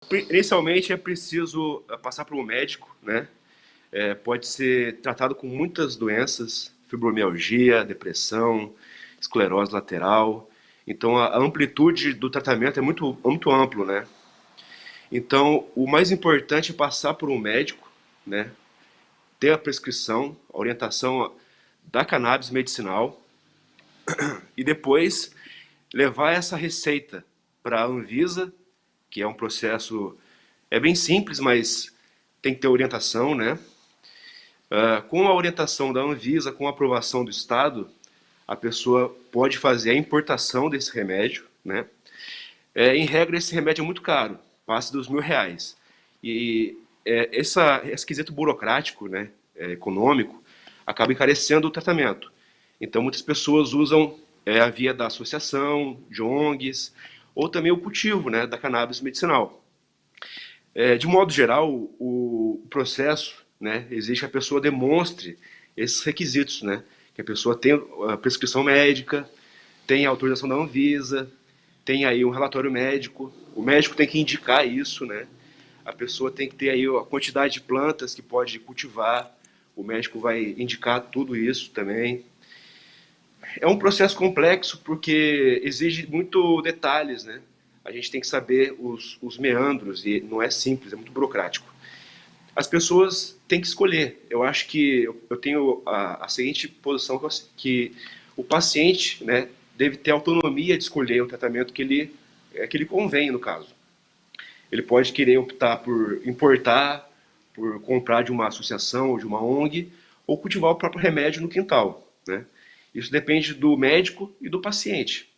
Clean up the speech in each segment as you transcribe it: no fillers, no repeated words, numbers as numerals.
Inicialmente é preciso passar por um médico, né? Pode ser tratado com muitas doenças, fibromialgia, depressão, esclerose lateral. Então a amplitude do tratamento é muito amplo, né? Então o mais importante é passar por um médico, né? Ter a prescrição, a orientação da cannabis medicinal e depois levar essa receita para a Anvisa, que é um processo bem simples, mas tem que ter orientação, né? Com a orientação da Anvisa, com a aprovação do Estado, a pessoa pode fazer a importação desse remédio, né? Em regra, esse remédio é muito caro, passa dos R$ 1.000. E esse quesito burocrático, né, econômico, acaba encarecendo o tratamento. Então, muitas pessoas usam a via da associação, de ONGs, ou também o cultivo, né, da cannabis medicinal. De modo geral, o processo, né, exige que a pessoa demonstre esses requisitos, né, que a pessoa tenha a prescrição médica, tenha a autorização da Anvisa, tem aí um relatório médico, o médico tem que indicar isso, né? A pessoa tem que ter aí a quantidade de plantas que pode cultivar, o médico vai indicar tudo isso também. É um processo complexo porque exige muito detalhes, né? A gente tem que saber os meandros e não é simples, é muito burocrático. As pessoas têm que escolher. Eu acho que eu tenho a seguinte posição que o paciente, né, deve ter autonomia de escolher o tratamento que ele convém, no caso. Ele pode querer optar por importar, por comprar de uma associação ou de uma ONG, ou cultivar o próprio remédio no quintal, né? Isso depende do médico e do paciente.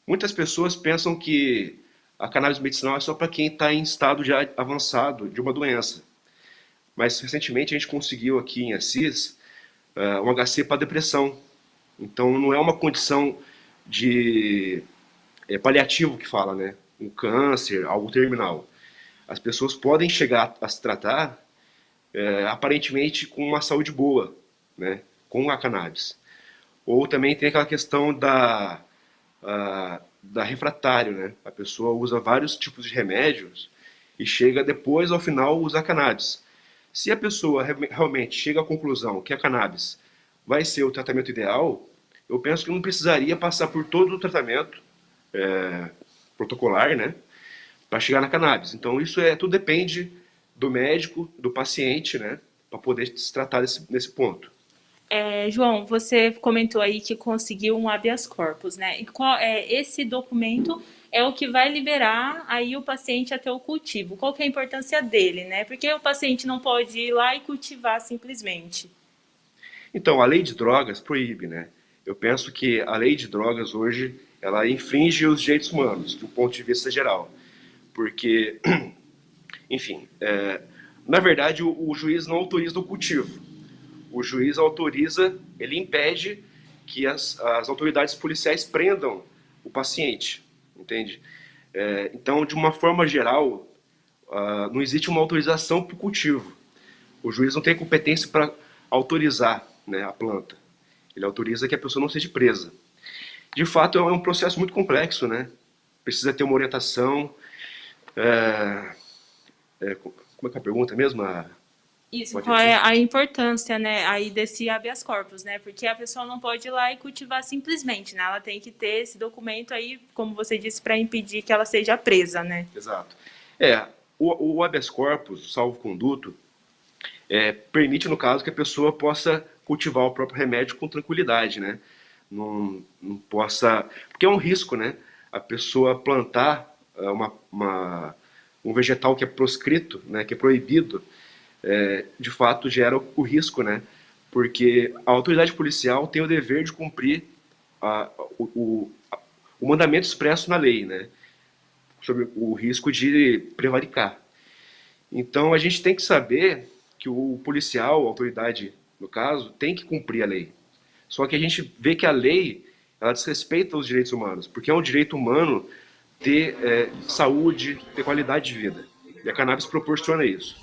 Muitas pessoas pensam que a cannabis medicinal é só para quem está em estado já avançado de uma doença. Mas recentemente a gente conseguiu aqui em Assis um HC para depressão. Então não é uma condição de paliativo que fala, né? Um câncer, algo terminal. As pessoas podem chegar a se tratar aparentemente com uma saúde boa, né? Com a cannabis. Ou também tem aquela questão da refratário, né? A pessoa usa vários tipos de remédios e chega depois, ao final, a usar cannabis. Se a pessoa realmente chega à conclusão que a cannabis vai ser o tratamento ideal, eu penso que não precisaria passar por todo o tratamento protocolar, né, para chegar na cannabis. Então tudo depende do médico, do paciente, né, para poder se tratar nesse ponto. João, você comentou aí que conseguiu um habeas corpus, né? E esse documento é o que vai liberar aí o paciente a ter o cultivo. Qual que é a importância dele, né? Porque o paciente não pode ir lá e cultivar simplesmente. Então, a lei de drogas proíbe, né? Eu penso que a lei de drogas hoje ela infringe os direitos humanos, do ponto de vista geral, porque, enfim, na verdade o juiz não autoriza o cultivo. O juiz autoriza, ele impede que as autoridades policiais prendam o paciente, entende? Então, de uma forma geral, não existe uma autorização para o cultivo. O juiz não tem competência para autorizar, né, a planta. Ele autoriza que a pessoa não seja presa. De fato, é um processo muito complexo, né? Precisa ter uma orientação. Como é que é a pergunta mesmo? Isso, Pode qual é repetir? a importância, né, aí desse habeas corpus, né? Porque a pessoa não pode ir lá e cultivar simplesmente, né? Ela tem que ter esse documento aí, como você disse, para impedir que ela seja presa, né? Exato. É, o habeas corpus, o salvo-conduto, permite, no caso, que a pessoa possa cultivar o próprio remédio com tranquilidade, né? Não possa. Porque é um risco, né? A pessoa plantar um vegetal que é proscrito, né? Que é proibido, de fato gera o risco, né? Porque a autoridade policial tem o dever de cumprir a, o, o, o mandamento expresso na lei, né? Sobre o risco de prevaricar. Então a gente tem que saber que o policial, a autoridade, no caso, tem que cumprir a lei. Só que a gente vê que a lei ela desrespeita os direitos humanos, porque é um direito humano ter saúde, ter qualidade de vida. E a cannabis proporciona isso.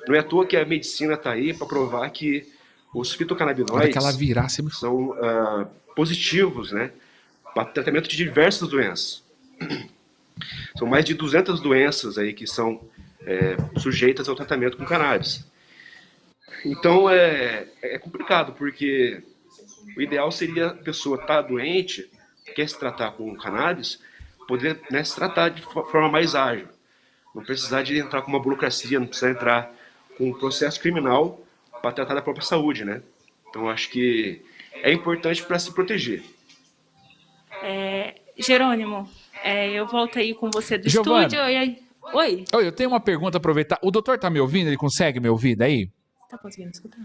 Não é à toa que a medicina está aí para provar que os A hora que ela fitocannabinoides virar, você me fala. são positivos, né, para tratamento de diversas doenças. São mais de 200 doenças aí que são sujeitas ao tratamento com cannabis. Então é complicado, porque o ideal seria a pessoa estar doente, quer se tratar com cannabis, poder, né, se tratar de forma mais ágil. Não precisar de entrar com uma burocracia, não precisar entrar com um processo criminal para tratar da própria saúde, né? Então acho que é importante para se proteger. Jerônimo, eu volto aí com você do estúdio. Giovana, E aí... Oi, eu tenho uma pergunta, aproveitar. O doutor tá me ouvindo? Ele consegue me ouvir daí? tá conseguindo escutar?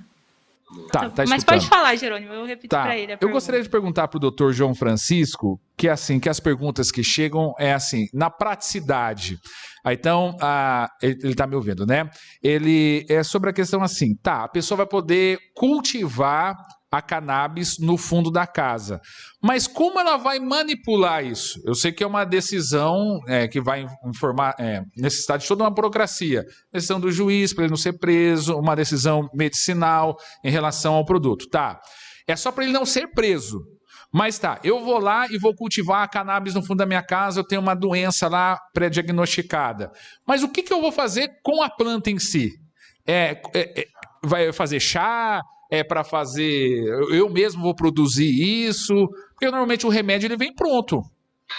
Tá Mas pode escutando. falar, Jerônimo, eu repito para Tá. ele a Eu gostaria pergunta. de perguntar para o doutor João Francisco que assim, que as perguntas que chegam é assim, na praticidade. Então, ele está me ouvindo, né? Ele é sobre a questão assim, tá, a pessoa vai poder cultivar a cannabis no fundo da casa. Mas como ela vai manipular isso? Eu sei que é uma decisão que vai informar, necessitar de toda uma burocracia. Decisão do juiz para ele não ser preso, uma decisão medicinal em relação ao produto. Tá, é só para ele não ser preso. Mas tá, eu vou lá e vou cultivar a cannabis no fundo da minha casa, eu tenho uma doença lá pré-diagnosticada. Mas o que eu vou fazer com a planta em si? Vai fazer chá? É para fazer... Eu mesmo vou produzir isso? Porque normalmente o remédio ele vem pronto.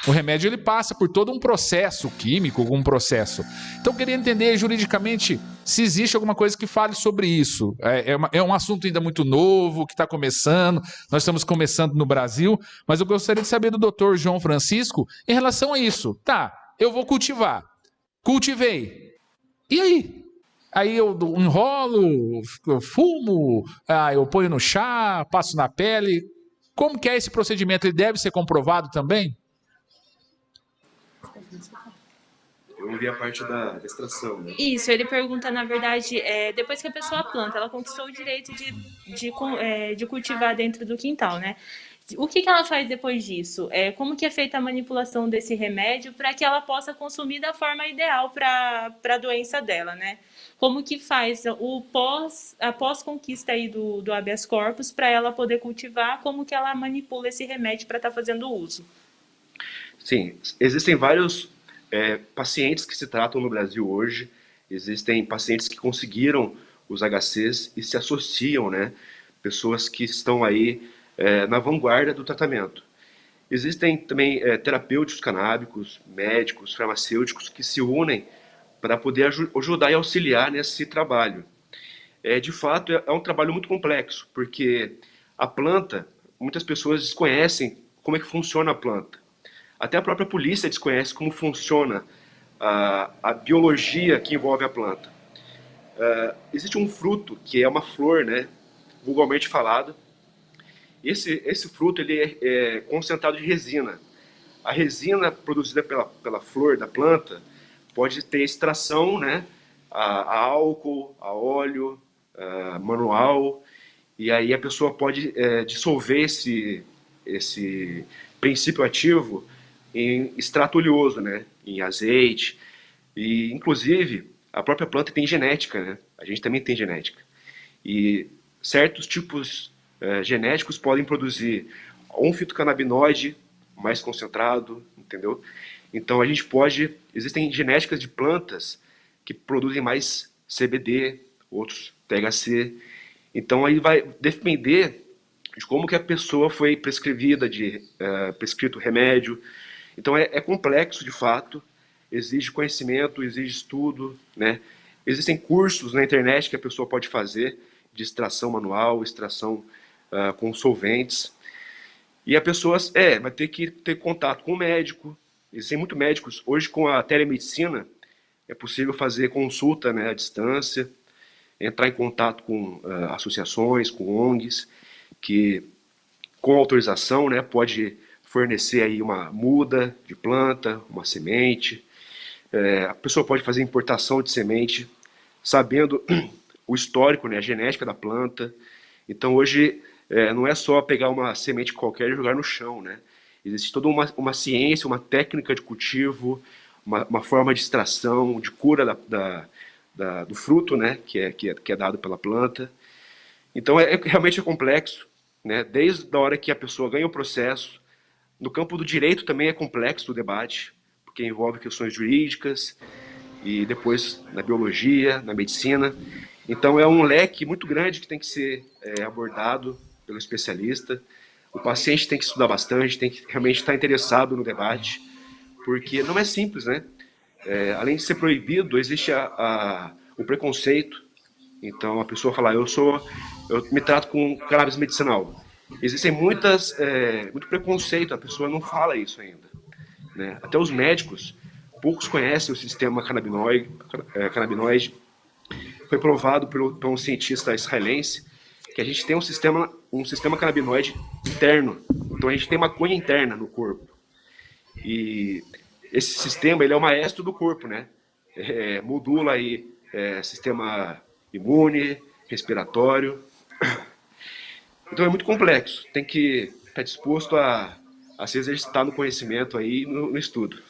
O remédio ele passa por todo um processo químico, algum processo. Então eu queria entender juridicamente se existe alguma coisa que fale sobre isso. É um assunto ainda muito novo, que está começando, nós estamos começando no Brasil, mas eu gostaria de saber do doutor João Francisco em relação a isso. Tá, eu vou cultivar. Cultivei. E aí? Aí eu enrolo, eu fumo, eu ponho no chá, passo na pele. Como que é esse procedimento? Ele deve ser comprovado também? Eu ouvi a parte da extração, né? Isso, ele pergunta, na verdade, depois que a pessoa planta, ela conquistou o direito de cultivar dentro do quintal, né? O que ela faz depois disso? Como que é feita a manipulação desse remédio para que ela possa consumir da forma ideal para a doença dela, né? Como que faz a pós-conquista aí do habeas corpus para ela poder cultivar, como que ela manipula esse remédio para estar fazendo uso? Sim, existem vários pacientes que se tratam no Brasil hoje, existem pacientes que conseguiram os HCs e se associam, né? Pessoas que estão aí na vanguarda do tratamento. Existem também terapêuticos canábicos, médicos, farmacêuticos que se unem para poder ajudar e auxiliar nesse trabalho. De fato, é um trabalho muito complexo, porque a planta, muitas pessoas desconhecem como é que funciona a planta. Até a própria polícia desconhece como funciona a biologia que envolve a planta. Existe um fruto que é uma flor, né, vulgarmente falado. Esse fruto ele é concentrado de resina. A resina produzida pela flor da planta pode ter extração, né, a álcool, a óleo, manual, e aí a pessoa pode dissolver esse princípio ativo em extrato oleoso, né, em azeite, e inclusive a própria planta tem genética, né, a gente também tem genética, e certos tipos genéticos podem produzir um fitocannabinoide mais concentrado, entendeu? Então a gente pode, existem genéticas de plantas que produzem mais CBD, outros THC. Então aí vai depender de como que a pessoa foi prescrevida, prescrito remédio. Então é complexo de fato, exige conhecimento, exige estudo, né? Existem cursos na internet que a pessoa pode fazer de extração manual, extração com solventes. E a pessoa vai ter que ter contato com o médico. Existem muitos médicos. Hoje, com a telemedicina, é possível fazer consulta, né, à distância, entrar em contato com associações, com ONGs, que com autorização, né, pode fornecer aí uma muda de planta, uma semente. A pessoa pode fazer importação de semente, sabendo o histórico, né, a genética da planta. Então hoje não é só pegar uma semente qualquer e jogar no chão, né? Existe toda uma ciência, uma técnica de cultivo, uma forma de extração, de cura do fruto, né, que é dado pela planta. Então realmente é complexo, né? Desde a hora que a pessoa ganha o processo. No campo do direito também é complexo o debate, porque envolve questões jurídicas, e depois na biologia, na medicina. Então é um leque muito grande que tem que ser abordado pelo especialista. O paciente tem que estudar bastante, tem que realmente estar interessado no debate, porque não é simples, né? Além de ser proibido, existe o preconceito. Então a pessoa fala, eu me trato com cannabis medicinal. Existem muito preconceito, a pessoa não fala isso ainda, né? Até os médicos, poucos conhecem o sistema canabinoide. Foi provado por um cientista israelense que a gente tem um sistema canabinoide interno. Então a gente tem maconha interna no corpo. E esse sistema, ele é o maestro do corpo, né? Modula aí sistema imune, respiratório. Então é muito complexo. Tem que estar disposto a se exercitar no conhecimento aí, no estudo.